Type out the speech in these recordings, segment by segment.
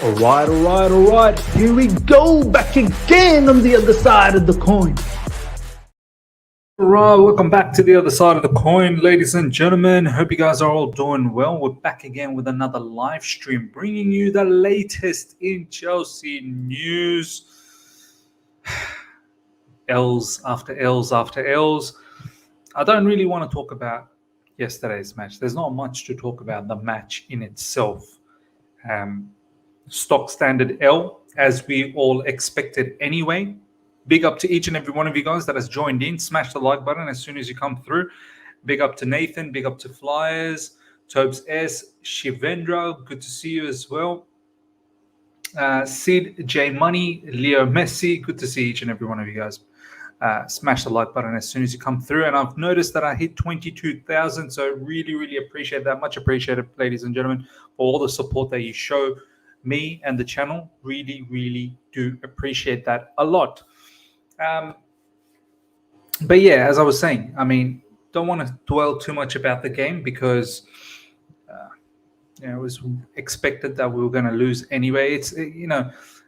All right. Here we go, back again on the other side of the coin. All right, welcome back to the other side of the coin, ladies and gentlemen. Hope you guys are all doing well. We're back again with another live stream, bringing you the latest in Chelsea news. L's after L's after L's. I don't really want to talk about yesterday's match. There's not much to talk about the match in itself. Stock standard L, as we all expected anyway. Big up to each and every one of you guys that has joined in. Smash the like button as soon as you come through. Big up to Nathan. Big up to Flyers. Tobes S. Shivendra. Good to see you as well. Sid J Money. Leo Messi. Good to see each and every one of you guys. Smash the like button as soon as you come through. And I've noticed that I hit 22,000. So really, really appreciate that. Much appreciated, ladies and gentlemen, for all the support that you show me and the channel. Really, really do appreciate that a lot. But yeah, as I was saying, I mean, don't want to dwell too much about the game because it was expected that we were going to lose anyway. It's,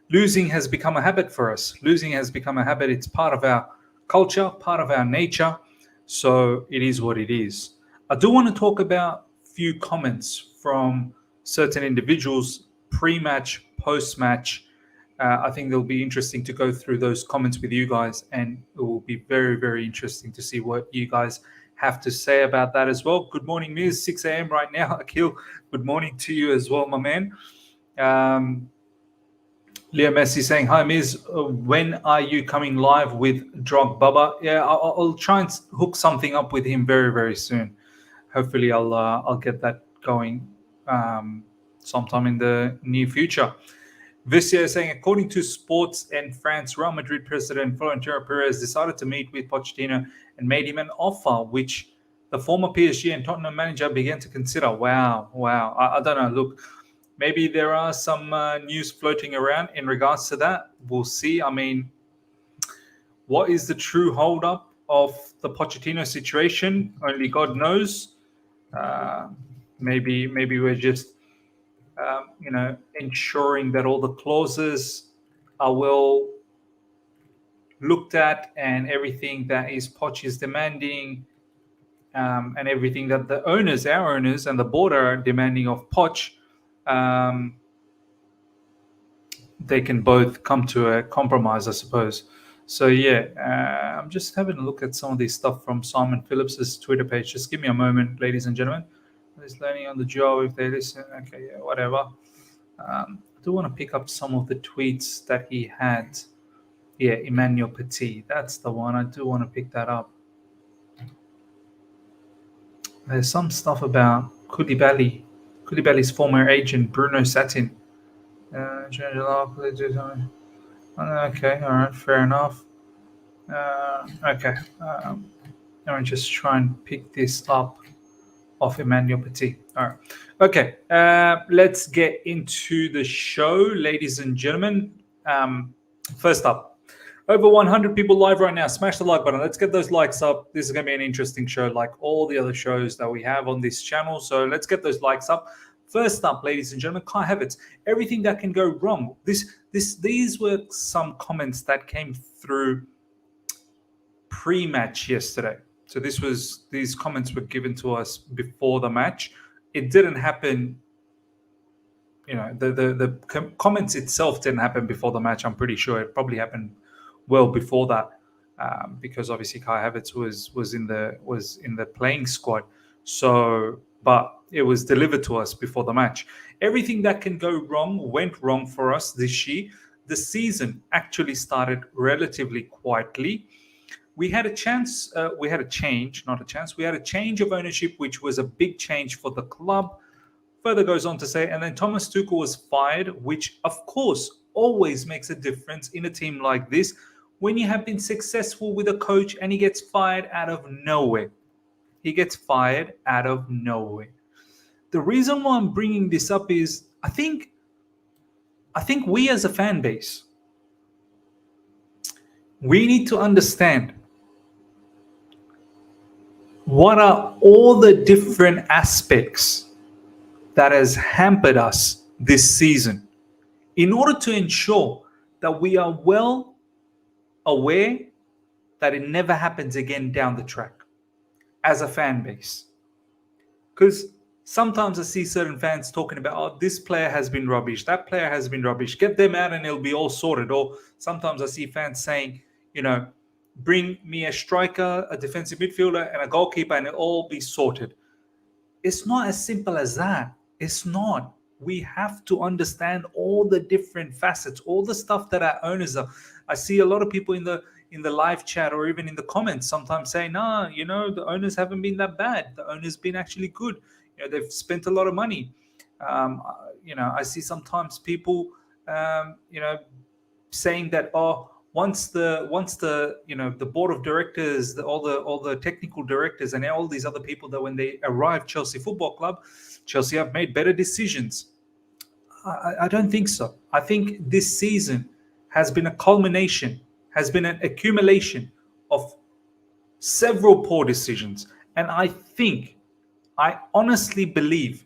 losing has become a habit for us. Losing has become a habit. It's part of our culture, part of our nature. So it is what it is. I do want to talk about a few comments from certain individuals pre-match, post-match. I think it'll be interesting to go through those comments with you guys, and it will be very, very interesting to see what you guys have to say about that as well. Good morning, Miz. 6 a.m. right now. Akil, good morning to you as well, my man. Leo Messi saying, hi, Miz. When are you coming live with Drog Bubba? Yeah, I'll try and hook something up with him very, very soon. Hopefully, I'll get that going sometime in the near future. Vicia is saying, according to Sports and France, Real Madrid president Florentino Perez decided to meet with Pochettino and made him an offer, which the former PSG and Tottenham manager began to consider. Wow. I don't know. Look, maybe there are some news floating around in regards to that. We'll see. I mean, what is the true hold-up of the Pochettino situation? Only God knows. Maybe we're just ensuring that all the clauses are well looked at and everything that Poch is demanding and everything that our owners and the board are demanding of Poch, they can both come to a compromise, I suppose. So yeah, I'm just having a look at some of this stuff from Simon Phillips's Twitter page. Just give me a moment, ladies and gentlemen. He's learning on the job if they listen. Okay, yeah, whatever. I do want to pick up some of the tweets that he had. Yeah, Emmanuel Petit. That's the one. I do want to pick that up. There's some stuff about Koulibaly's former agent, Bruno Satin. Okay, all right, fair enough. Okay. Let me just try and pick this up of Emmanuel Petit. All right. Okay. Let's get into the show, ladies and gentlemen. First up, over 100 people live right now. Smash the like button. Let's get those likes up. This is going to be an interesting show like all the other shows that we have on this channel. So let's get those likes up. First up, ladies and gentlemen, Kai Havertz. Everything that can go wrong. These were some comments that came through pre-match yesterday. So these comments were given to us before the match. It didn't happen. The comments itself didn't happen before the match. I'm pretty sure it probably happened well before that, because obviously Kai Havertz was in the playing squad. So, but it was delivered to us before the match. Everything that can go wrong went wrong for us this year. The season actually started relatively quietly. We had a change of ownership, which was a big change for the club. Further goes on to say, and then Thomas Tuchel was fired, which of course always makes a difference in a team like this when you have been successful with a coach and he gets fired out of nowhere. The reason why I'm bringing this up is I think we as a fan base, we need to understand what are all the different aspects that has hampered us this season, in order to ensure that we are well aware that it never happens again down the track as a fan base. Because sometimes I see certain fans talking about, oh, this player has been rubbish, that player has been rubbish, get them out and it'll be all sorted. Or sometimes I see fans saying, bring me a striker, a defensive midfielder, and a goalkeeper, and it'll all be sorted. It's not as simple as that. It's not. We have to understand all the different facets, all the stuff that our owners are. I see a lot of people in the live chat or even in the comments sometimes saying, the owners haven't been that bad. The owners been actually good. They've spent a lot of money. I see sometimes people, saying that, once the board of directors, all the technical directors and all these other people, that when they arrive Chelsea Football Club, Chelsea have made better decisions. I don't think so. I think this season has been a culmination, has been an accumulation of several poor decisions. And I honestly believe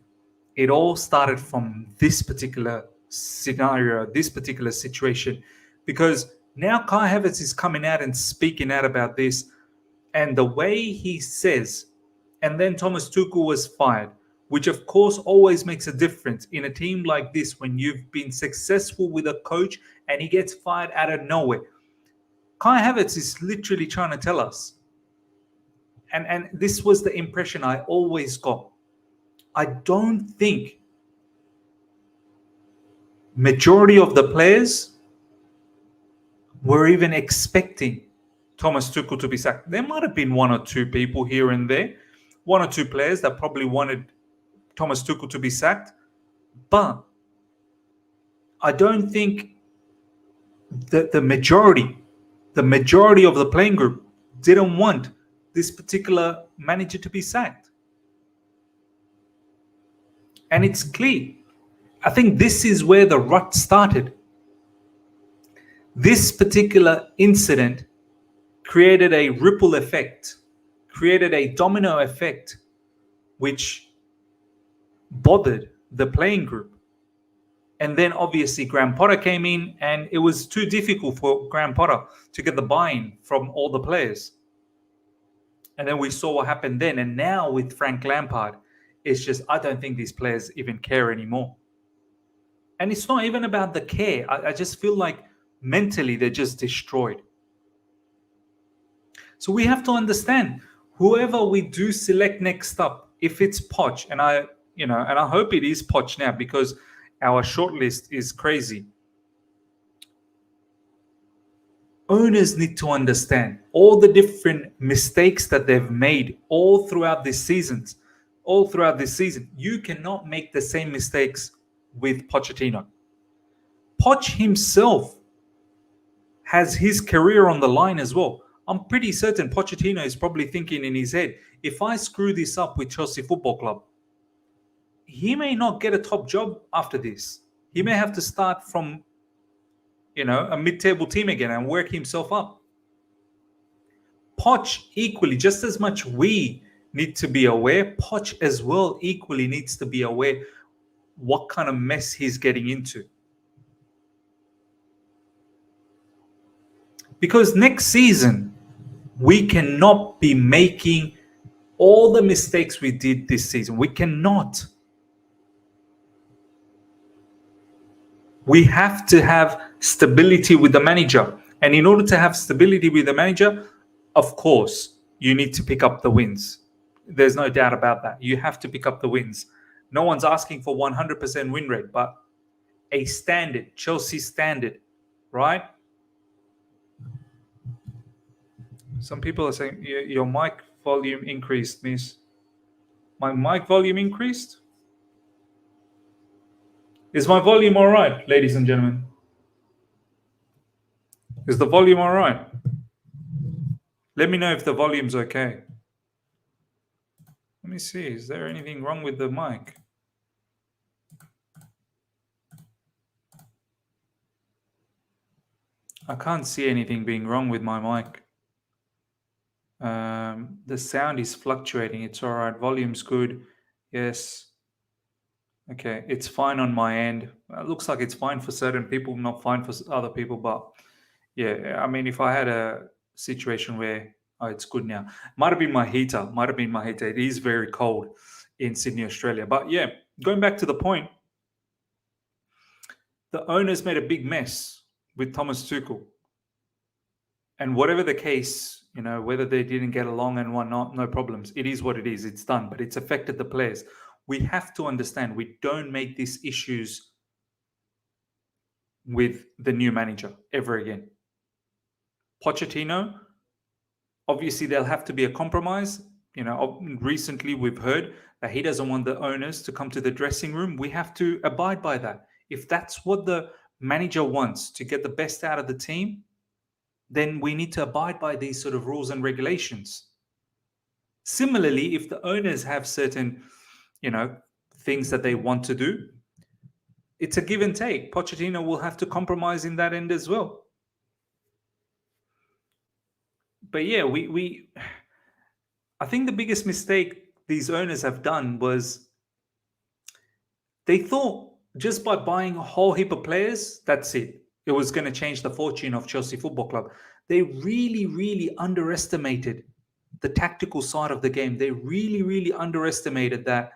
it all started from this particular scenario, this particular situation, because now Kai Havertz is coming out and speaking out about this, and the way he says, and then Thomas Tuchel was fired, which of course always makes a difference in a team like this when you've been successful with a coach and he gets fired out of nowhere. Kai Havertz is literally trying to tell us, and this was the impression I always got. I don't think majority of the players were even expecting Thomas Tuchel to be sacked. There might have been one or two people here and there, one or two players that probably wanted Thomas Tuchel to be sacked, but I don't think that the majority of the playing group didn't want this particular manager to be sacked. And it's clear. I think this is where the rut started. This particular incident created a ripple effect, created a domino effect, which bothered the playing group. And then obviously Graham Potter came in, and it was too difficult for Graham Potter to get the buy-in from all the players. And then we saw what happened then. And now with Frank Lampard, it's just, I don't think these players even care anymore. And it's not even about the care. I just feel like mentally they're just destroyed. So we have to understand, whoever we do select next up, if it's Poch, and I hope it is Poch now, because our shortlist is crazy. Owners need to understand all the different mistakes that they've made all throughout this season. You cannot make the same mistakes with Pochettino. Poch himself has his career on the line as well. I'm pretty certain Pochettino is probably thinking in his head, if I screw this up with Chelsea Football Club, he may not get a top job after this. He may have to start from, a mid-table team again and work himself up. Poch equally, just as much we need to be aware, Poch as well equally needs to be aware what kind of mess he's getting into. Because next season, we cannot be making all the mistakes we did this season. We cannot. We have to have stability with the manager. And in order to have stability with the manager, of course, you need to pick up the wins. There's no doubt about that. You have to pick up the wins. No one's asking for 100% win rate, but a standard, Chelsea standard, right? Some people are saying, your mic volume increased, miss. My mic volume increased? Is my volume all right, ladies and gentlemen? Is the volume all right? Let me know if the volume's okay. Let me see. Is there anything wrong with the mic? I can't see anything being wrong with my mic. The sound is fluctuating. It's all right. Volume's good. Yes. Okay, it's fine on my end. It looks like it's fine for certain people, not fine for other people. But yeah, I mean, if I had a situation where it's good now, might have been my heater. Might have been my heater. It is very cold in Sydney, Australia. But yeah, going back to the point, the owners made a big mess with Thomas Tuchel, and whatever the case, whether they didn't get along and whatnot, no problems. It is what it is. It's done, but it's affected the players. We have to understand we don't make these issues with the new manager ever again. Pochettino, obviously there'll have to be a compromise. Recently we've heard that he doesn't want the owners to come to the dressing room. We have to abide by that. If that's what the manager wants to get the best out of the team, then we need to abide by these sort of rules and regulations. Similarly, if the owners have certain, things that they want to do, it's a give and take. Pochettino will have to compromise in that end as well. But yeah, I think the biggest mistake these owners have done was they thought just by buying a whole heap of players, that's it. It was going to change the fortune of Chelsea Football Club. They really, really underestimated the tactical side of the game. They really, really underestimated that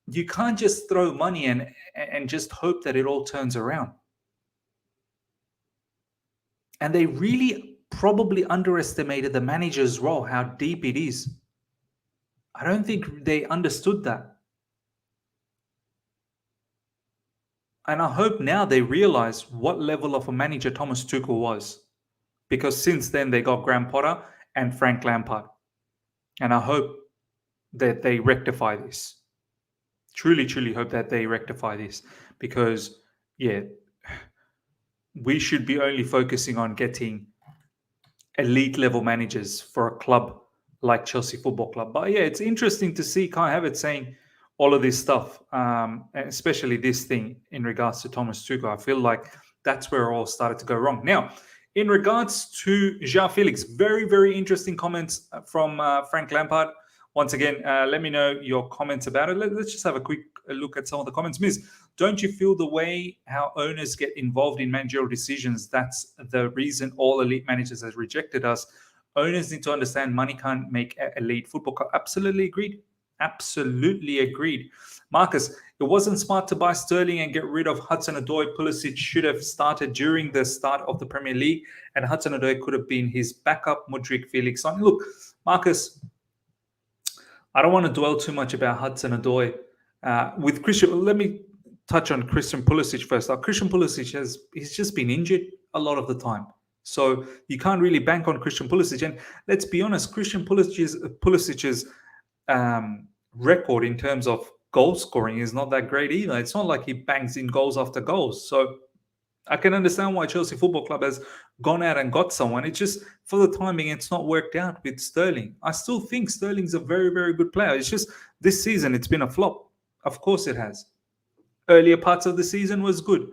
you can't just throw money and just hope that it all turns around. And they really probably underestimated the manager's role, how deep it is. I don't think they understood that. And I hope now they realize what level of a manager Thomas Tuchel was. Because since then they got Graham Potter and Frank Lampard. And I hope that they rectify this. Truly, truly hope that they rectify this. Because, yeah, we should be only focusing on getting elite level managers for a club like Chelsea Football Club. But yeah, it's interesting to see Kai Havertz saying all of this stuff, especially this thing in regards to Thomas Tuchel. I feel like that's where it all started to go wrong. Now, in regards to Joao Felix, very, very interesting comments from Frank Lampard. Once again, let me know your comments about it. Let's just have a quick look at some of the comments. Miz, don't you feel the way how owners get involved in managerial decisions? That's the reason all elite managers have rejected us. Owners need to understand money can't make elite football. Absolutely agreed. Absolutely agreed. Marcus, it wasn't smart to buy Sterling and get rid of Hudson-Odoi. Pulisic should have started during the start of the Premier League, and Hudson-Odoi could have been his backup. Mudryk, Felix. Look, Marcus, I don't want to dwell too much about Hudson-Odoi. With Christian, let me touch on Christian Pulisic first. Christian Pulisic he's just been injured a lot of the time. So you can't really bank on Christian Pulisic. And let's be honest, Christian Pulisic's record in terms of goal scoring is not that great either. It's not like he bangs in goals after goals. So I can understand why Chelsea Football Club has gone out and got someone. It's just for the timing, it's not worked out with Sterling. I still think Sterling's a very, very good player. It's just this season, it's been a flop. Of course it has. Earlier parts of the season was good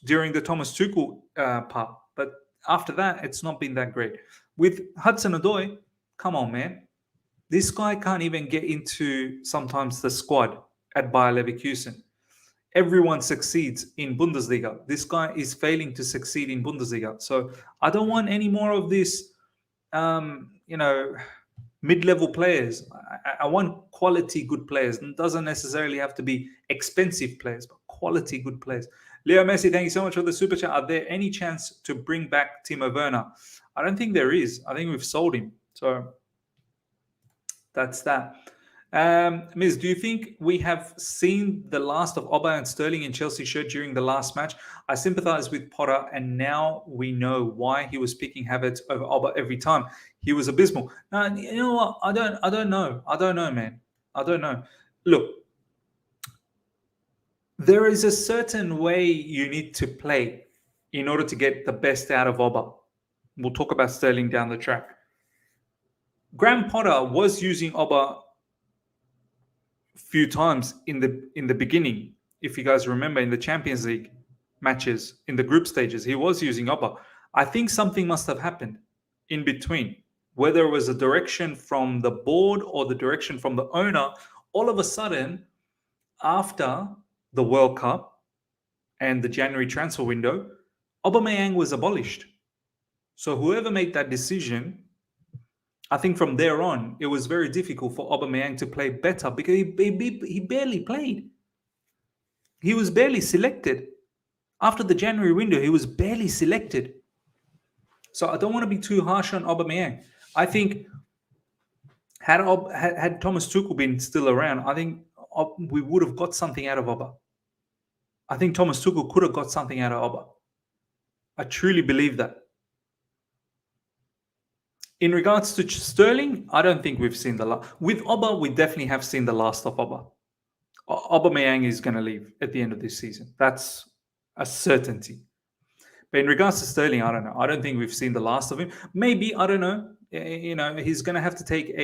during the Thomas Tuchel part. But after that, it's not been that great. With Hudson-Odoi, come on, man. This guy can't even get into sometimes the squad at Bayer Leverkusen. Everyone succeeds in Bundesliga. This guy is failing to succeed in Bundesliga. So I don't want any more of this, mid-level players. I want quality good players. It doesn't necessarily have to be expensive players, but quality good players. Leo Messi, thank you so much for the super chat. Are there any chance to bring back Timo Werner? I don't think there is. I think we've sold him. So that's that. Miz, do you think we have seen the last of Oba and Sterling in Chelsea shirt during the last match? I sympathise with Potter, and now we know why he was picking Havertz over Oba every time. He was abysmal. Now, you know what? I don't know. I don't know, man. I don't know. Look, there is a certain way you need to play in order to get the best out of Oba. We'll talk about Sterling down the track. Graham Potter was using Oba few times in the beginning. If you guys remember, in the Champions League matches, in the group stages, he was using Oba. I think something must have happened in between, whether it was a direction from the board or the direction from the owner. All of a sudden, after the World Cup and the January transfer window, Aubameyang was abolished. So whoever made that decision, I think from there on, it was very difficult for Aubameyang to play better because he barely played. He was barely selected. After the January window, he was barely selected. So I don't want to be too harsh on Aubameyang. I think had Thomas Tuchel been still around, I think we would have got something out of Aubameyang. I think Thomas Tuchel could have got something out of Aubameyang. I truly believe that. In regards to Sterling, I don't think we've seen the last. With Aubameyang, we definitely have seen the last of Aubameyang. Aubameyang is going to leave at the end of this season. That's a certainty. But in regards to Sterling, I don't know. I don't think we've seen the last of him. Maybe, I don't know. He's going to have to take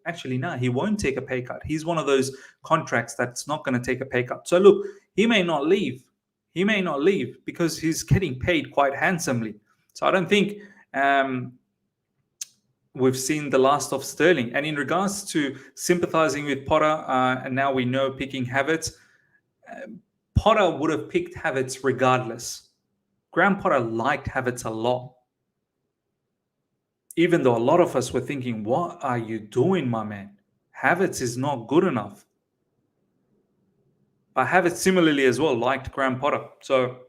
actually, no, he won't take a pay cut. He's one of those contracts that's not going to take a pay cut. So look, he may not leave. He may not leave because he's getting paid quite handsomely. So I don't think we've seen the last of Sterling. And in regards to sympathizing with Potter, and now we know picking Havertz, Potter would have picked Havertz regardless. Graham Potter liked Havertz a lot. Even though a lot of us were thinking, what are you doing, my man? Havertz is not good enough. But Havertz similarly as well liked Graham Potter. So,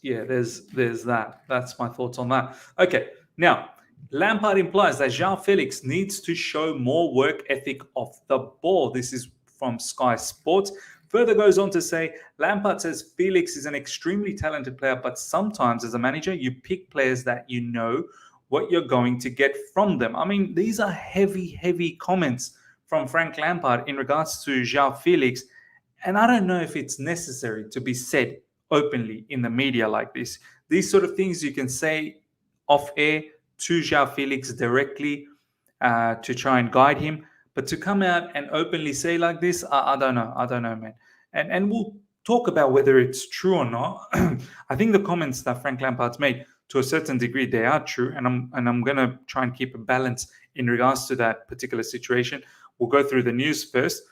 yeah, there's that. That's my thoughts on that. Okay, now, Lampard implies that Joao Felix needs to show more work ethic off the ball. This is from Sky Sports. Further goes on to say, Lampard says Felix is an extremely talented player, but sometimes as a manager, you pick players that you know what you're going to get from them. I mean, these are heavy comments from Frank Lampard in regards to Joao Felix. And I don't know if it's necessary to be said openly in the media like this. These sort of things you can say off air to Joao Felix directly to try and guide him. But to come out and openly say like this, I don't know. I don't know, man. And we'll talk about whether it's true or not. I think the comments that Frank Lampard's made, to a certain degree, they are true. And I'm going to try and keep a balance in regards to that particular situation. We'll go through the news first.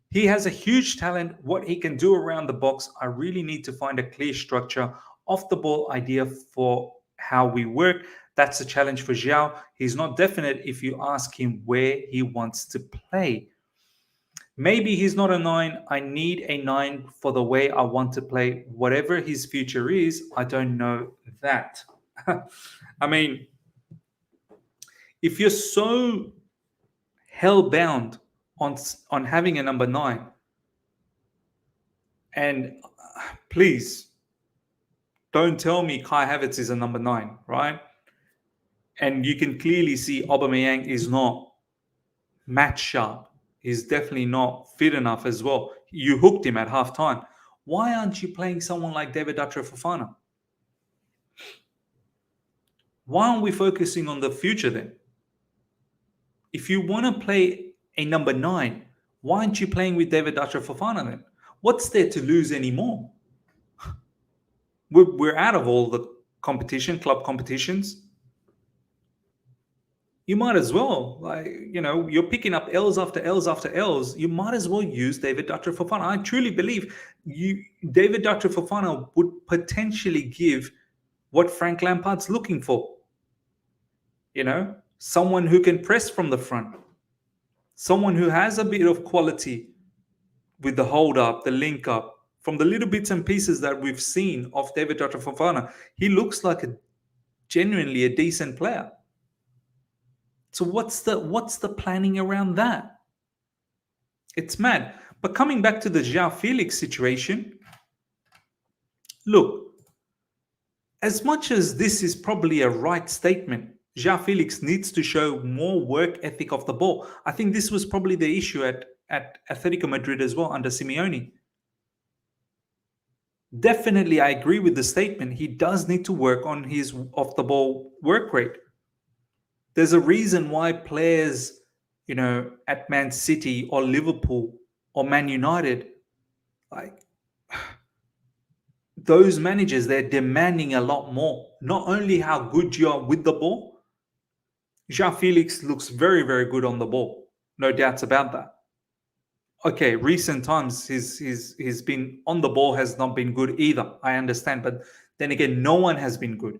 He has a huge talent, what he can do around the box. I really need to find a clear structure, off the ball idea for how we work. That's a challenge for Joao. He's not definite if you ask him where he wants to play. Maybe he's not a 9. I need a 9 for the way I want to play. Whatever his future is, I don't know that. I mean, if you're so hell-bound on having a number 9, and please, don't tell me Kai Havertz is a number 9, right? And you can clearly see Aubameyang is not match sharp. He's definitely not fit enough as well. You hooked him at halftime. Why aren't you playing someone like David Datra Fofana? Why aren't we focusing on the future then? If you want to play a number 9, why aren't you playing with David Datra Fofana then? What's there to lose anymore? We're out of all the competition, club competitions. You might as well, you're picking up L's after L's after L's. You might as well use David Datra Fofana. I truly believe David Datra Fofana would potentially give what Frank Lampard's looking for. Someone who can press from the front. Someone who has a bit of quality with the hold up, the link up. From the little bits and pieces that we've seen of David Datra Fofana, he looks like genuinely a decent player. So what's the planning around that? It's mad. But coming back to the Joao Felix situation, look, as much as this is probably a right statement, Joao Felix needs to show more work ethic off the ball. I think this was probably the issue at Atletico Madrid as well under Simeone. Definitely, I agree with the statement. He does need to work on his off-the-ball work rate. There's a reason why players, at Man City or Liverpool or Man United, those managers, they're demanding a lot more. Not only how good you are with the ball, Joao Felix looks very, very good on the ball. No doubts about that. Okay, recent times he's been on the ball has not been good either. I understand, but then again, no one has been good.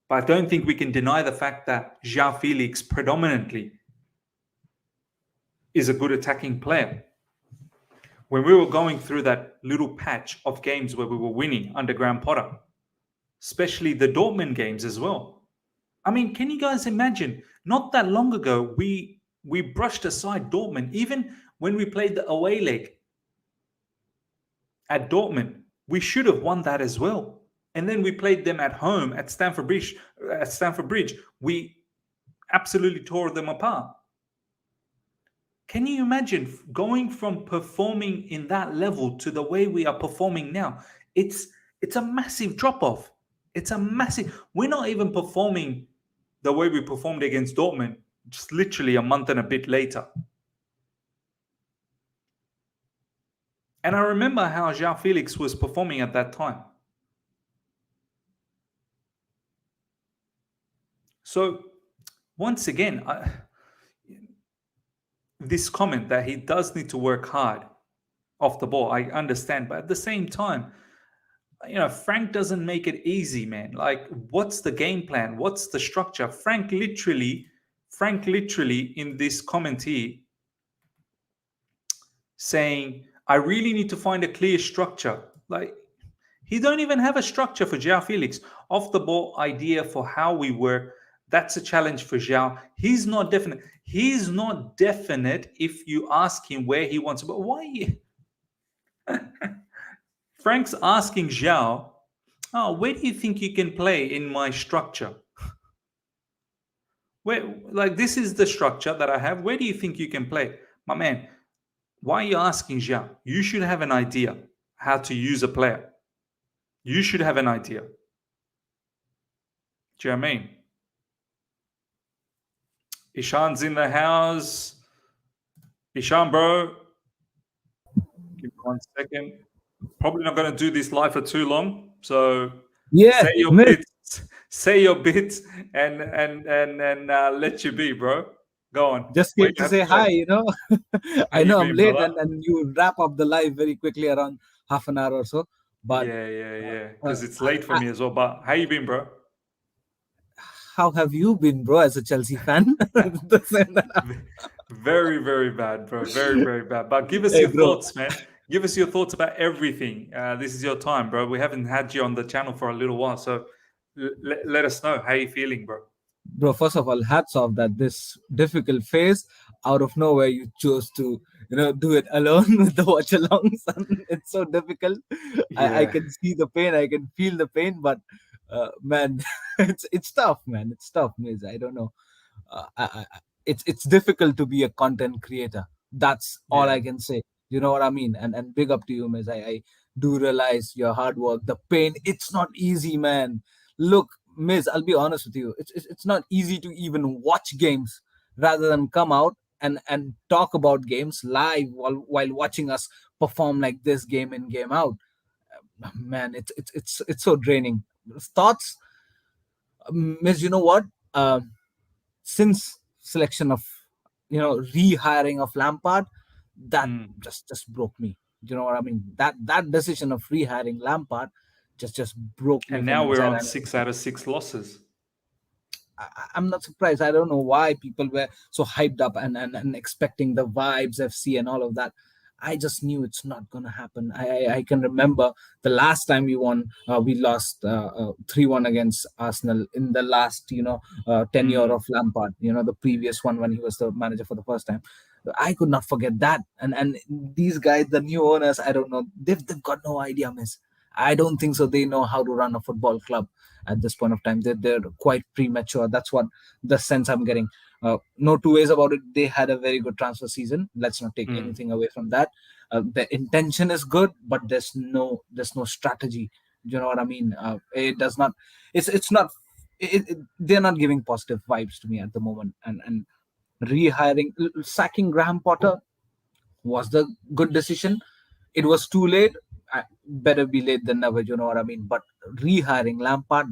But I don't think we can deny the fact that Joao Felix predominantly is a good attacking player. When we were going through that little patch of games where we were winning under Graham Potter, especially the Dortmund games as well. I mean, can you guys imagine? Not that long ago, we brushed aside Dortmund. Even when we played the away leg at Dortmund, we should have won that as well. And then we played them at home at Stamford Bridge. At Stamford Bridge, we absolutely tore them apart. Can you imagine going from performing in that level to the way we are performing now? It's a massive drop off. It's a massive. We're not even performing the way we performed against Dortmund, just literally a month and a bit later. And I remember how Joao Felix was performing at that time. So, once again, this comment that he does need to work hard off the ball, I understand. But at the same time, Frank doesn't make it easy, man. Like, what's the game plan? What's the structure? Frank literally in this comment here saying, I really need to find a clear structure. Like, he don't even have a structure for Joao Felix. Off the ball idea for how we work, that's a challenge for Joao. He's not definite. He's not definite if you ask him where he wants to. But why? Frank's asking Joao, where do you think you can play in my structure? Like, this is the structure that I have. Where do you think you can play? My man, why are you asking Joao? You should have an idea how to use a player. You should have an idea. Do you know what I mean? Ishan's in the house. Ishan, bro. Give me 1 second. Probably not going to do this live for too long. So Yeah, say your bits, and let you be, bro. Go on. just What came you to have say to say? hi. How I you know I'm been, late, brother? and you wrap up the live very quickly around half an hour or so. But Yeah. uh, Because it's late for me as well. But how you been, bro? how have you been, bro, as a Chelsea fan? The same that Very, very bad, bro. Very, very bad. But give us hey, your bro, thoughts, man. Give us your thoughts about everything. This is your time, bro. We haven't had you on the channel for a little while, so let us know how you feeling, bro. bro. First of all, hats off that this difficult phase, out of nowhere, you chose to, do it alone with the watch alongs. And it's so difficult. I Yeah, can see the pain, I can feel the pain, but man, it's tough, man. It's tough, Miz. I don't know. It's difficult to be a content creator. That's all yeah, I can say. You know what I mean? And big up to you, Miz. I do realize your hard work, the pain. It's not easy, man. Look, Miz, I'll be honest with you. It's not easy to even watch games rather than come out and talk about games live while watching us perform like this game in game out. Man, it's so draining. Thoughts, Miz? You know what? Since selection of rehiring of Lampard, that mm. just broke me. You know what I mean? That decision of rehiring Lampard just broke me And from now we're inside. on And 6 out of 6 losses. I'm not surprised. I don't know why people were so hyped up and expecting the vibes FC and all of that. I just knew it's not gonna happen. I can remember the last time we won, we lost 3-1 against Arsenal in the last tenure Mm. of Lampard. The previous one when he was the manager for the first time. I could not forget that. And these guys, the new owners, I don't know. They've got no idea, miss. I don't think so. They know how to run a football club at this point of time. They're quite premature. That's what the sense I'm getting. No two ways about it. They had a very good transfer season. Let's not take Mm. anything away from that. The intention is good, but there's no strategy. You know what I mean? It does not. It's not. They're not giving positive vibes to me at the moment. And rehiring, sacking Graham Potter was the good decision. It was too late. Better be late than never. You know what I mean? But rehiring Lampard,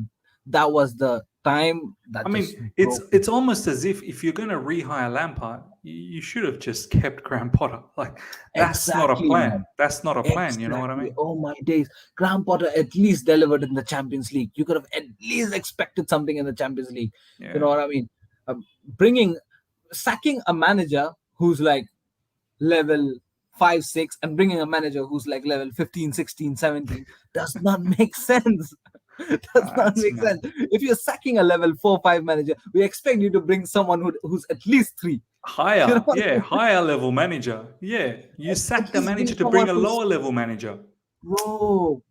that was the time I that just mean, it's broke me. it's almost as if you're going to rehire Lampard, you should have just kept Graham Potter. Like, that's not a Exactly, plan. man. That's not a plan. You know what I Exactly. mean? Oh my days. Graham Potter at least delivered in the Champions League. You could have at least expected something in the Champions League. You Yeah. know what I mean? Bringing, sacking a manager who's like level 5, 6, and bringing a manager who's like level 15, 16, 17 does not make sense. Does not It's make mad. sense. If you're sacking a level 4, 5 manager, we expect you to bring someone who's at least 3. You know Higher, what I yeah, mean? higher level manager. Yeah, you At sacked a least bring manager to someone bring a who's lower level manager. bro.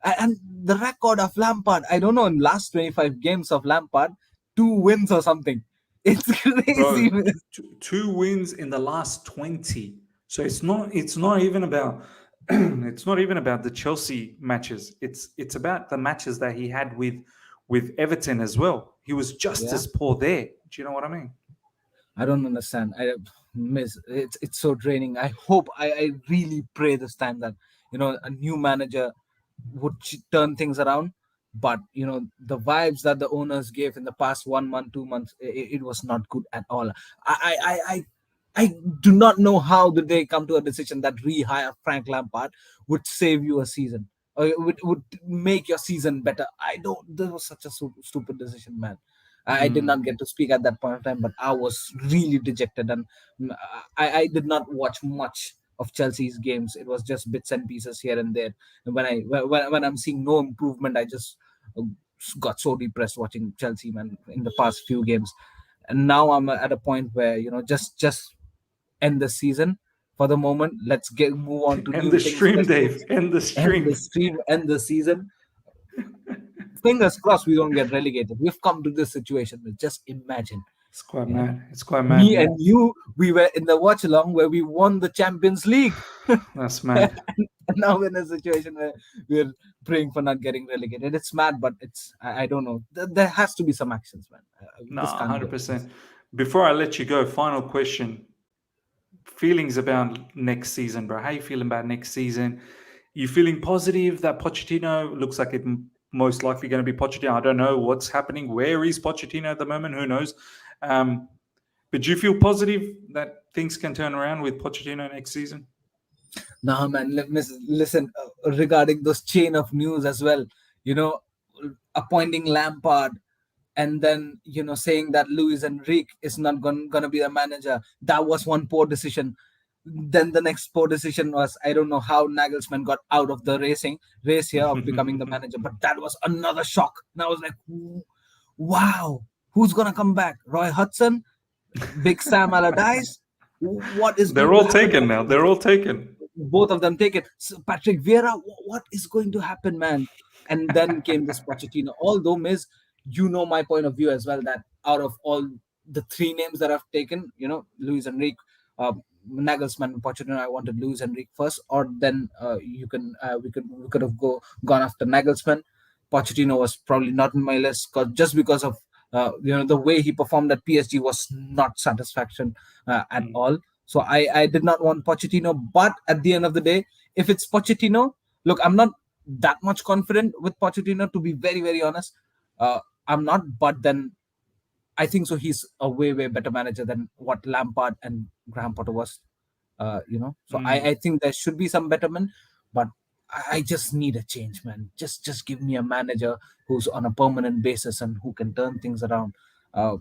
And the record of Lampard, I don't know, in last 25 games of Lampard, 2 wins or something. It's crazy, Bro, man. two wins in the last 20. So it's not even about it's not even about the Chelsea matches. It's about the matches that he had with Everton as well. He was just Yeah, as poor there. Do you know what I mean? I don't understand. I miss it's so draining. I hope, I really pray this time that a new manager would turn things around. But the vibes that the owners gave in the past 1 month, 2 months, it was not good at all. I do not know how did they come to a decision that rehire Frank Lampard would save you a season, or it would make your season better. I don't. This was such a stupid decision, man. I did Mm. not get to speak at that point of time, but I was really dejected, and I did not watch much of Chelsea's games. It was just bits and pieces here and there. And when I'm seeing no improvement, I just uh, got so depressed watching Chelsea, man, in the past few games. And now I'm at a point where just end the season for the moment. Let's get move on to End new the things. stream, Let's Dave. End the end the stream. stream, end the season. Fingers crossed we don't get relegated. We've come to this situation. Just imagine, It's quite you know, mad. It's quite mad, me and man. you, we were in the watch along where we won the Champions League. That's and mad. now we're in a situation where we're praying for not getting relegated. It's mad, but I don't know. There has to be some actions, man. This Nah, can't go like 100%. this. Before I let you go, final question. Feelings about next season, bro. How you feeling about next season? You feeling positive that Pochettino looks like most likely going to be Pochettino? I don't know what's happening. Where is Pochettino at the moment? Who knows? Um, but do you feel positive that things can turn around with Pochettino next season? Nah, man. Listen, regarding those chain of news as well. You know, appointing Lampard, and then saying that Luis Enrique is not gonna be the manager. That was one poor decision. Then the next poor decision was, I don't know how Nagelsmann got out of the race here of becoming the manager, but that was another shock. And I was like, wow, who's gonna come back? Roy Hudson, Big Sam Allardyce? What is They're going to all happen? taken now. They're all taken. Both of them take it. So Patrick Vieira, what is going to happen, man? And then came this Pochettino. Although, Miz, my point of view as well, that out of all the 3 names that I've taken, Luis Enrique, uh, Nagelsmann, and Pochettino, I wanted Luis Enrique first, or then we could have gone after Nagelsmann. Pochettino was probably not in my list, just because of the way he performed at PSG was not satisfaction at Mm. all. So I did not want Pochettino, but at the end of the day, if it's Pochettino, look, I'm not that much confident with Pochettino, to be very, very honest. I'm not, but then I think so. He's a way, way better manager than what Lampard and Graham Potter was. So Mm. I think there should be some betterment, but I just need a change, man. Just give me a manager who's on a permanent basis and who can turn things around. Uh,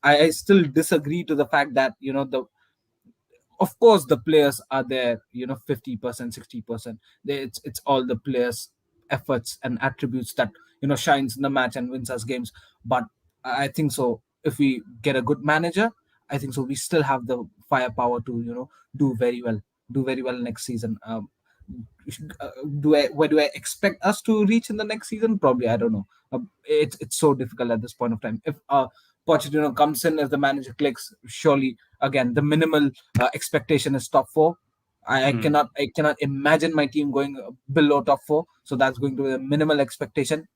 I still disagree to the fact that the of course the players are there 50%, 60%. It's all the players efforts and attributes that shines in the match and wins us games. But I think so, if we get a good manager, I think so we still have the firepower to do very well, next season. Where do I expect us to reach in the next season? Probably, I don't know. It's so difficult at this point of time. If Pochettino comes in, if the manager clicks, surely again the minimal expectation is top four. Mm. I cannot imagine my team going below top four. So that's going to be a minimal expectation.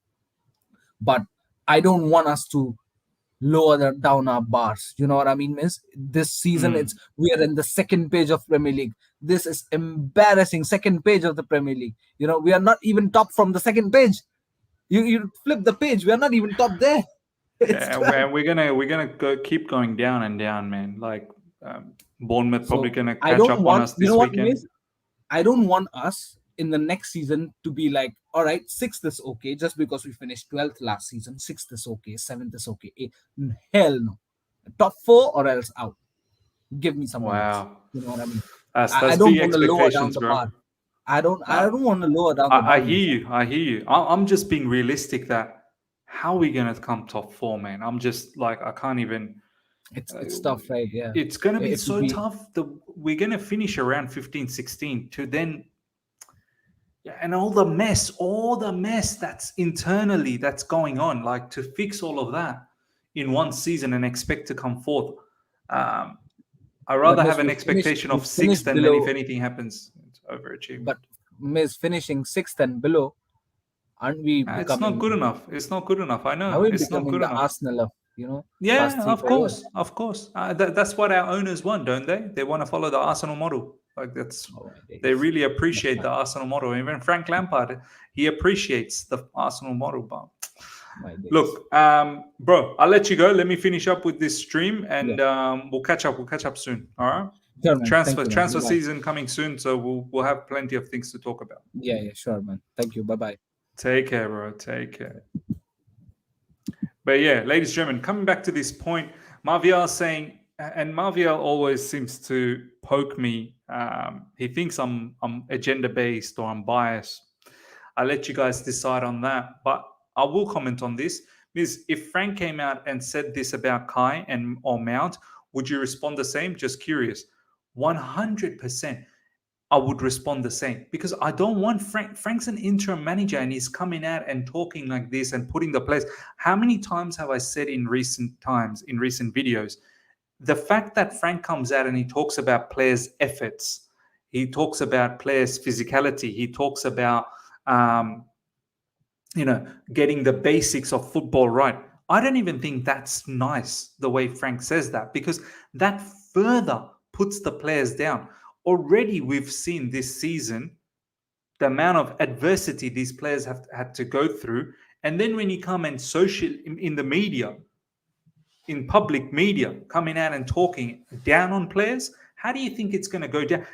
But I don't want us to lower down our bars. You know what I mean, miss? This season, Mm. we are in the second page of Premier League. This is embarrassing. Second page of the Premier League. We are not even top from the second page. You flip the page, we are not even top there. It's Yeah, 12. we're gonna go keep going down and down, man. Like Bournemouth probably So going to I catch don't up on want, us you this know what, weekend. Miz? I don't want us in the next season to be like, all right, sixth is okay, just because we finished 12th last season. Sixth is okay, seventh is okay. Hell no. Top four or else out. Give me someone else. Wow. You know what I mean? That's I don't big want to lower down expectations, the bro. bar. I Uh, don't want to lower down the I bar, hear Miz. you. I hear you. I'm just being realistic that how are we going to come top four, man? I'm just like, I can't even. Uh, It's tough, right? Yeah. it's going to be It would so be tough. We're going to finish around 15, 16 to then. Yeah, and all the mess that's internally that's going on, like to fix all of that in one season and expect to come fourth. Um, I but rather Miz, have an expectation we of sixth, finished and then if below, anything happens, it's overachievement. but Miz finishing sixth and below, aren't we It's not good becoming, enough. It's not good enough. I are know we it's not becoming good the enough. Arsenal of, past Yeah, three, of 4 years? course, of course. That's what our owners want, don't they? They want to follow the Arsenal model. Like that's Oh my they days. really But appreciate fine. the Arsenal model. Even Frank Lampard, he appreciates the Arsenal model. But My days. look, bro, I'll let you go. Let me finish up with this stream, Yeah. and we'll catch up. We'll catch up soon. All right. Sure, man. Transfer Thank you, man. transfer Bye bye. season coming soon, so we'll have plenty of things to talk about. Yeah, yeah, sure, man. Thank you. Bye bye. Take care, bro. Take care. But yeah, ladies and gentlemen, coming back to this point, Marvial saying, and Marvial always seems to poke me. He thinks I'm agenda based or I'm biased. I'll let you guys decide on that. But I will comment on this. Because if Frank came out and said this about Kai and or Mount, would you respond the same? Just curious. 100%. I would respond the same because I don't want Frank. Frank's an interim manager and he's coming out and talking like this and putting the players. How many times have I said in recent times, in recent videos, the fact that Frank comes out and he talks about players' efforts, he talks about players' physicality, he talks about, um, getting the basics of football right. I don't even think that's nice the way Frank says that because that further puts the players down. Already, we've seen this season the amount of adversity these players have had to go through. And then when you come and in the media, in public media, coming out and talking down on players, how do you think it's going to go down?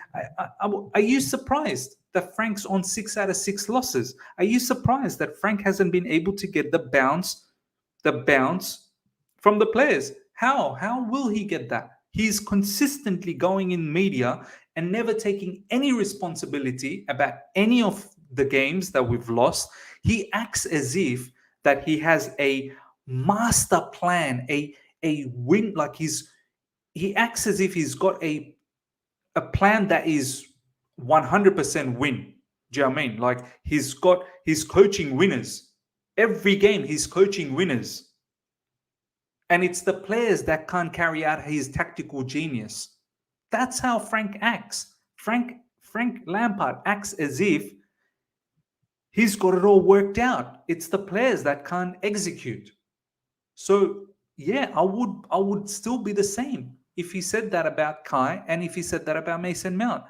Are you surprised that Frank's on 6 out of 6 losses? Are you surprised that Frank hasn't been able to get the bounce from the players? How will he get that? He's consistently going in media and never taking any responsibility about any of the games that we've lost. He acts as if that he has a master plan, a win, like he acts as if he's got a plan that is 100% win. Do you know what I mean? Like he's coaching winners. Every game he's coaching winners. And it's the players that can't carry out his tactical genius. That's how Frank acts. Frank Lampard acts as if he's got it all worked out. It's the players that can't execute. So yeah, I would still be the same if he said that about Kai and if he said that about Mason Mount.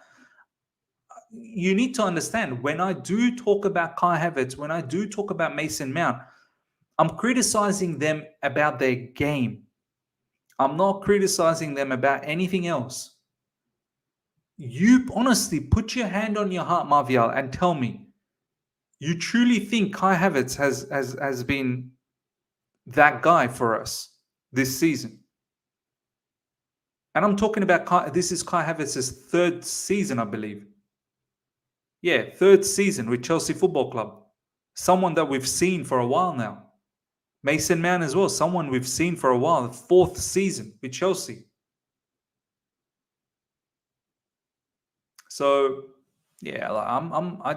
You need to understand when I do talk about Kai Havertz, when I do talk about Mason Mount, I'm criticizing them about their game. I'm not criticizing them about anything else. You honestly put your hand on your heart, Marvial, and tell me, you truly think Kai Havertz has been that guy for us this season? And I'm talking about this is Kai Havertz's third season, I believe. Yeah, third season with Chelsea Football Club. Someone that we've seen for a while now. Mason Mount as well, someone we've seen for a while. Fourth season with Chelsea. So yeah, I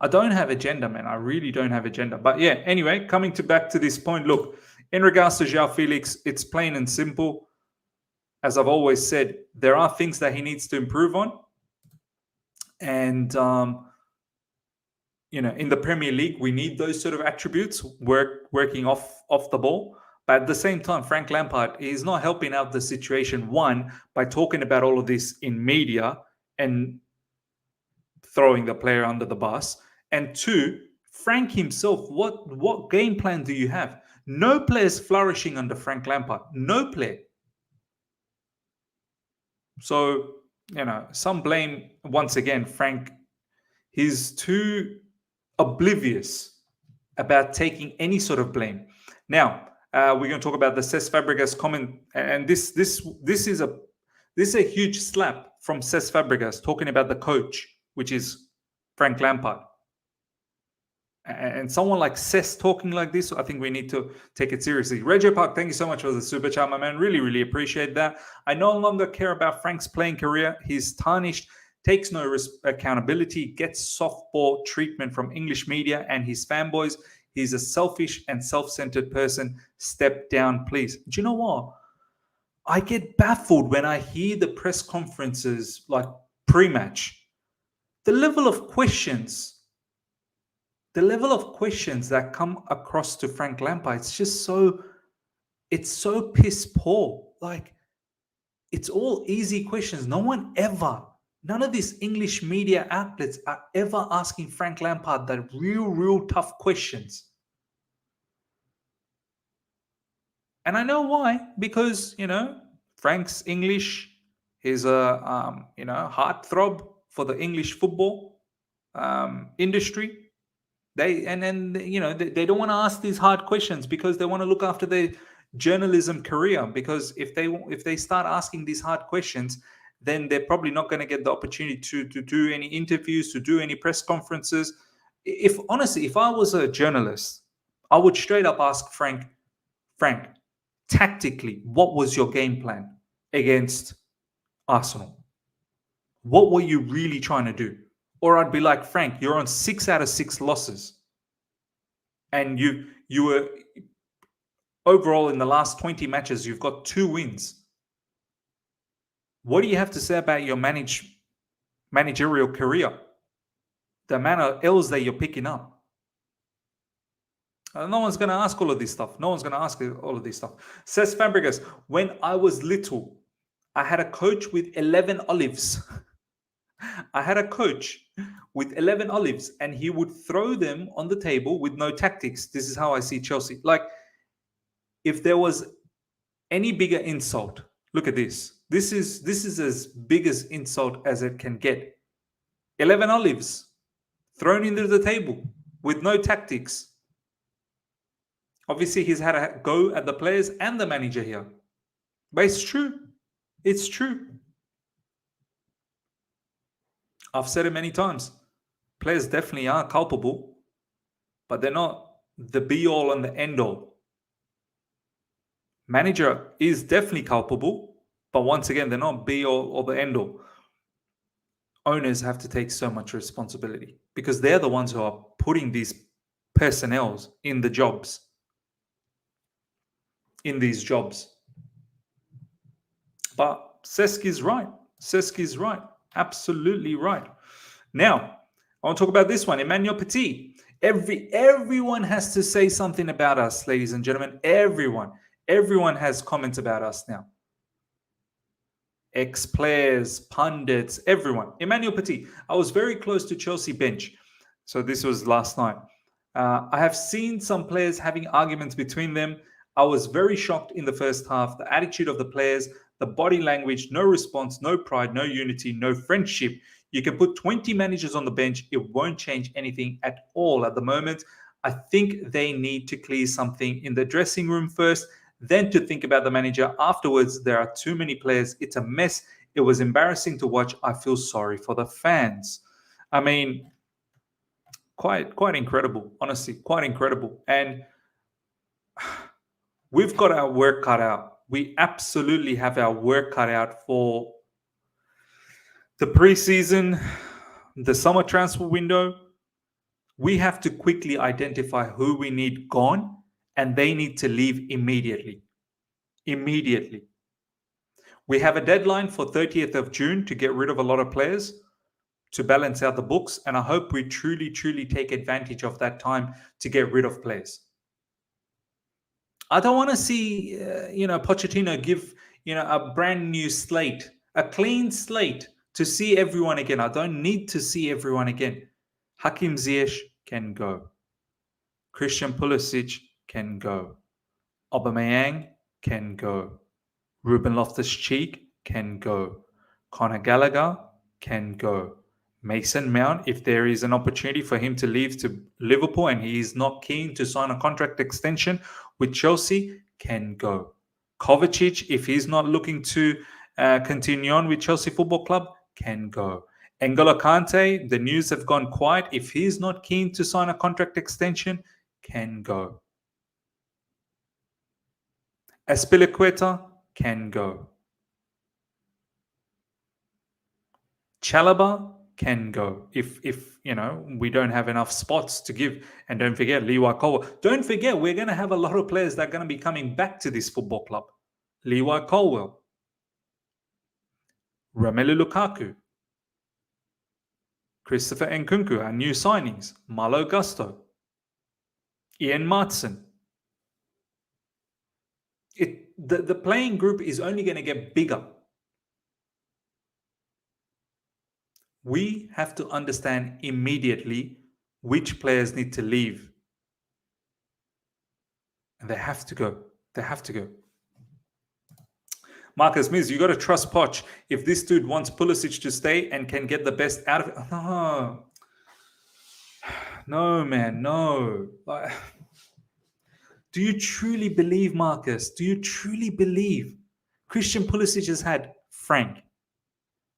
don't have agenda, man. I really don't have agenda. But yeah, anyway, coming to back to this point, look, in regards to Joao Felix, it's plain and simple. As I've always said, there are things that he needs to improve on. And in the Premier League, we need those sort of attributes, working off the ball. But at the same time, Frank Lampard is not helping out the situation, one, by talking about all of this in media and throwing the player under the bus. And two, Frank himself, what game plan do you have? No player is flourishing under Frank Lampard. No player. So, some blame, once again, Frank, he's too oblivious about taking any sort of blame. Now, we're going to talk about the Cesc Fabregas comment, and this is a huge slap from Cesc Fabregas talking about the coach, which is Frank Lampard. And someone like Cesc talking like this, I think we need to take it seriously. Reggie Park, thank you so much for the super chat, my man. Really, really appreciate that. I no longer care about Frank's playing career. He's tarnished, takes no accountability, gets softball treatment from English media and his fanboys. He's a selfish and self-centered person. Step down, please. Do you know what? I get baffled when I hear the press conferences like pre-match. The level of questions that come across to Frank Lampard, it's so piss poor. Like, it's all easy questions. None of these English media outlets are ever asking Frank Lampard the real tough questions. And I know why, because, Frank's English is a, heartthrob for the English football industry. They don't want to ask these hard questions because they want to look after their journalism career. Because if they start asking these hard questions, then they're probably not going to get the opportunity to do any interviews, to do any press conferences. If I was a journalist, I would straight up ask Frank, tactically, what was your game plan against Arsenal? What were you really trying to do? Or I'd be like, Frank, you're on 6 out of 6 losses. And you were overall in the last 20 matches, you've got 2 wins. What do you have to say about your managerial career? The amount of L's that you're picking up. No one's going to ask all of this stuff. Cesc Fabregas, when I was little, I had a coach with 11 olives. And he would throw them on the table with no tactics. This is how I see Chelsea. Like, if there was any bigger insult, look at this. This is as big as insult as it can get. 11 olives thrown into the table with no tactics. Obviously, he's had a go at the players and the manager here. But it's true. It's true. I've said it many times. Players definitely are culpable, but they're not the be-all and the end-all. Manager is definitely culpable, but once again, they're not be-all or the end-all. Owners have to take so much responsibility because they're the ones who are putting these personnels in these jobs. But Cesc is right. Absolutely right. Now, I want to talk about this one. Emmanuel Petit. Everyone has to say something about us, ladies and gentlemen. Everyone has comments about us now. Ex-players, pundits, everyone. Emmanuel Petit. I was very close to Chelsea bench. So this was last night. I have seen some players having arguments between them. I was very shocked in the first half. The attitude of the players, the body language, no response, no pride, no unity, no friendship. You can put 20 managers on the bench. It won't change anything at all at the moment. I think they need to clear something in the dressing room first, then to think about the manager afterwards. There are too many players. It's a mess. It was embarrassing to watch. I feel sorry for the fans. I mean, quite incredible, honestly, quite incredible. And we've got our work cut out. We absolutely have our work cut out for the preseason, the summer transfer window. We have to quickly identify who we need gone, and they need to leave immediately. We have a deadline for 30th of June to get rid of a lot of players to balance out the books, and I hope we truly take advantage of that time to get rid of players. I don't want to see, Pochettino give, a brand new slate, a clean slate to see everyone again. I don't need to see everyone again. Hakim Ziyech can go. Christian Pulisic can go. Aubameyang can go. Ruben Loftus-Cheek can go. Conor Gallagher can go. Mason Mount, if there is an opportunity for him to leave to Liverpool and he is not keen to sign a contract extension with Chelsea, can go. Kovacic, if he's not looking to continue on with Chelsea Football Club, can go. N'Golo Kante, the news have gone quiet. If he's not keen to sign a contract extension, can go. Aspilicueta can go. Chalobah can go if we don't have enough spots to give. And don't forget Leeway Colwell. Don't forget we're going to have a lot of players that are going to be coming back to this football club. Leeway Colwell, Romelu Lukaku, Christopher Nkunku, our new signings, Malo Gusto, Ian Martson. The playing group is only going to get bigger. We have to understand immediately which players need to leave. And they have to go. They have to go. Marcus Miz, you got to trust Poch. If this dude wants Pulisic to stay and can get the best out of it. No. No, man, no. Do you truly believe, Marcus? Do you truly believe Christian Pulisic has had Frank,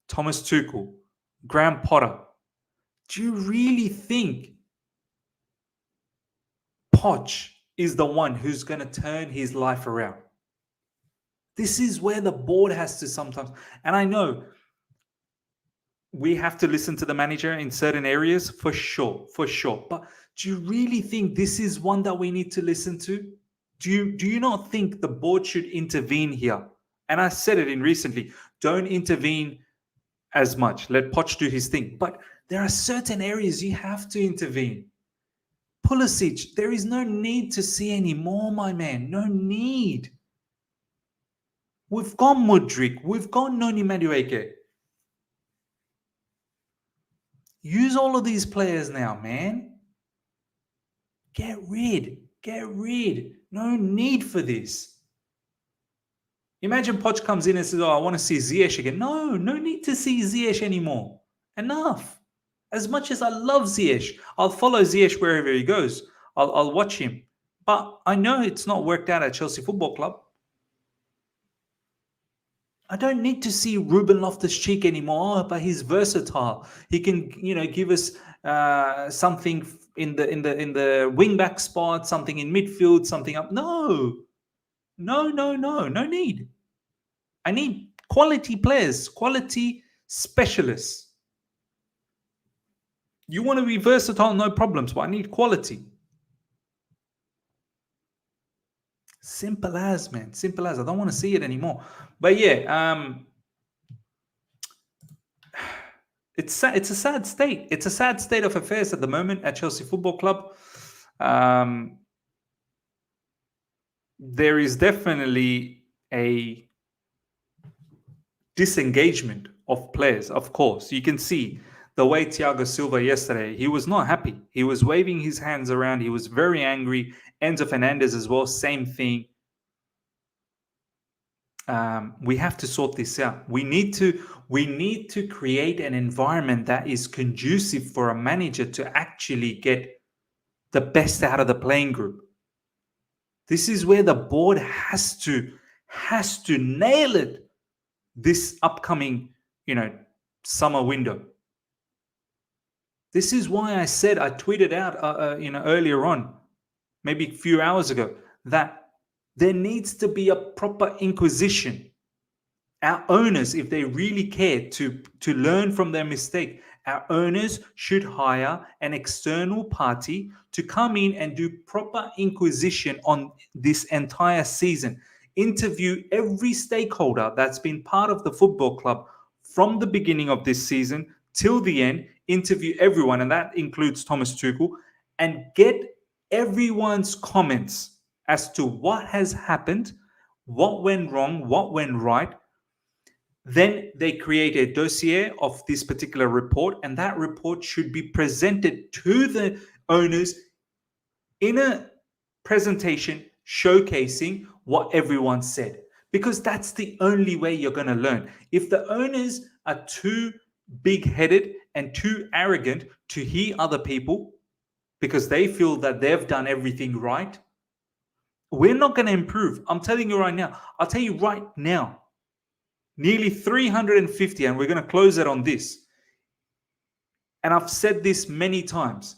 Thomas Tuchel, Graham Potter? Do you really think Poch is the one who's going to turn his life around? This is where the board has to sometimes. And I know we have to listen to the manager in certain areas for sure. But do you really think this is one that we need to listen to? Do you not think the board should intervene here? And I said it in recently. Don't intervene as much. Let Poch do his thing. But there are certain areas you have to intervene. Pulisic, there is no need to see any more, my man. No need. We've got Mudryk. We've got Noni Madueke. Use all of these players now, man. Get rid. No need for this. Imagine Poch comes in and says, I want to see Ziyech again. No need to see Ziyech anymore. Enough. As much as I love Ziyech, I'll follow Ziyech wherever he goes. I'll watch him. But I know it's not worked out at Chelsea Football Club. I don't need to see Ruben Loftus-Cheek anymore, but he's versatile. He can, give us something in the wing-back spot, something in midfield, something up. No need. I need quality players, quality specialists. You want to be versatile, no problems, but I need quality. Simple as, man. Simple as. I don't want to see it anymore. But yeah, it's a sad state. It's a sad state of affairs at the moment at Chelsea Football Club. There is definitely a disengagement of players, of course. You can see the way Thiago Silva yesterday, he was not happy. He was waving his hands around. He was very angry. Enzo Fernandez as well, same thing. We have to sort this out. We need to create an environment that is conducive for a manager to actually get the best out of the playing group. This is where the board has to nail it this upcoming, summer window. This is why I said, I tweeted out, earlier on, maybe a few hours ago, that there needs to be a proper inquisition. Our owners, if they really care to learn from their mistake, our owners should hire an external party to come in and do proper inquisition on this entire season. Interview every stakeholder that's been part of the football club from the beginning of this season till the end. Interview everyone, and that includes Thomas Tuchel, and get everyone's comments as to what has happened, what went wrong, what went right. Then they create a dossier of this particular report, and that report should be presented to the owners in a presentation showcasing what everyone said. because that's the only way you're going to learn. If the owners are too big-headed and too arrogant to hear other people because they feel that they've done everything right, we're not going to improve. I'm telling you right now. I'll tell you right now. Nearly 350, and we're going to close it on this. And I've said this many times.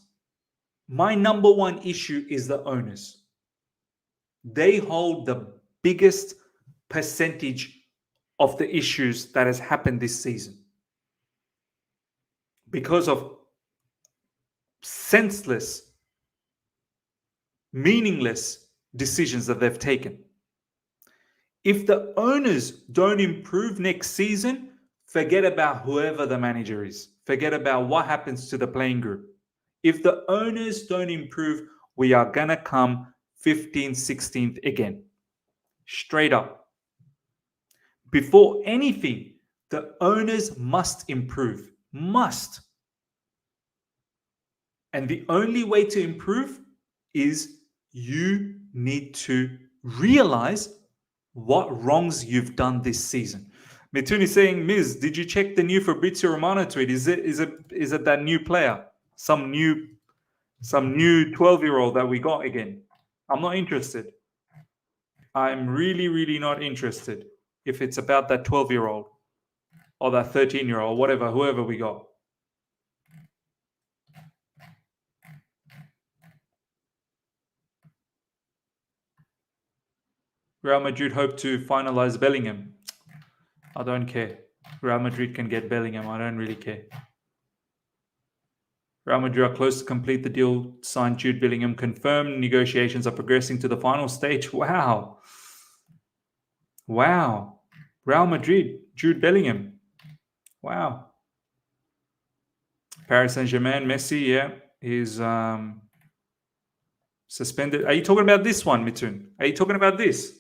My number one issue is the owners. They hold the biggest percentage of the issues that has happened this season because of senseless, meaningless decisions that they've taken. If the owners don't improve next season, forget about whoever the manager is. Forget about what happens to the playing group. If the owners don't improve, we are going to come 15th, 16th again. Straight up. Before anything, the owners must improve. Must. And the only way to improve is you need to realize what wrongs you've done this season. Mitun is saying, Miz, did you check the new Fabrizio Romano tweet? Is it that new player? Some new 12-year-old that we got again? I'm not interested. I'm really, really not interested if it's about that 12-year-old or that 13-year-old, whatever, whoever we got. Real Madrid hope to finalize Bellingham. I don't care. Real Madrid can get Bellingham. I don't really care. Real Madrid are close to complete the deal. Signed Jude Bellingham. Confirmed negotiations are progressing to the final stage. Wow. Wow. Real Madrid, Jude Bellingham. Wow. Paris Saint-Germain, Messi, yeah, is suspended. Are you talking about this one, Mitun? Are you talking about this?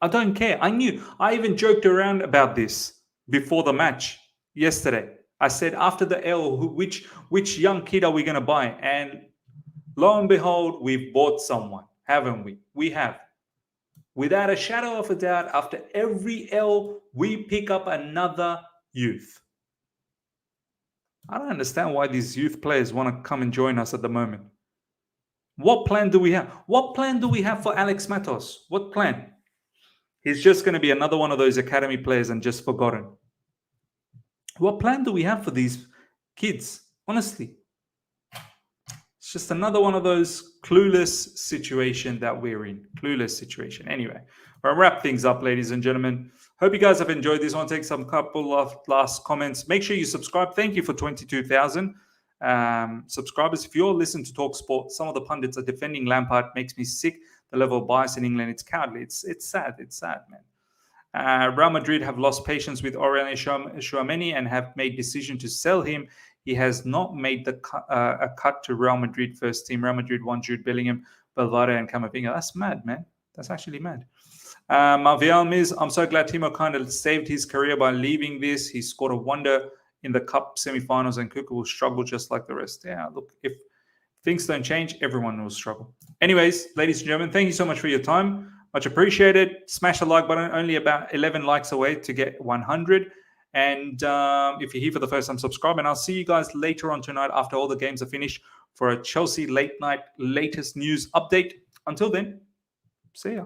I don't care. I knew. I even joked around about this before the match yesterday. I said, after the L, which young kid are we going to buy? And lo and behold, we've bought someone, haven't we? We have. Without a shadow of a doubt, after every L, we pick up another youth. I don't understand why these youth players want to come and join us at the moment. What plan do we have? What plan do we have for Alex Matos? What plan? He's just going to be another one of those academy players and just forgotten. What plan do we have for these kids? Honestly, it's just another one of those clueless situation that we're in. Clueless situation. Anyway, I'll wrap things up, ladies and gentlemen. Hope you guys have enjoyed this. I want to take some couple of last comments. Make sure you subscribe. Thank you for 22,000 subscribers. If you're listening to Talk Sport, some of the pundits are defending Lampard. Makes me sick. The level of bias in England, it's cowardly. It's sad. It's sad, man. Real Madrid have lost patience with Aurelien Tchouameni and have made decision to sell him. He has not made a cut to Real Madrid first team. Real Madrid won Jude Bellingham, Valverde, and Camavinga. That's mad, man. That's actually mad. Marvial Miz, I'm so glad Timo kind of saved his career by leaving this. He scored a wonder in the Cup semi-finals, and Kuka will struggle just like the rest. Yeah, look, if things don't change, everyone will struggle. Anyways, ladies and gentlemen, thank you so much for your time. Much appreciated. Smash the like button. Only about 11 likes away to get 100. And if you're here for the first time, subscribe. And I'll see you guys later on tonight after all the games are finished for a Chelsea late night latest news update. Until then, see ya.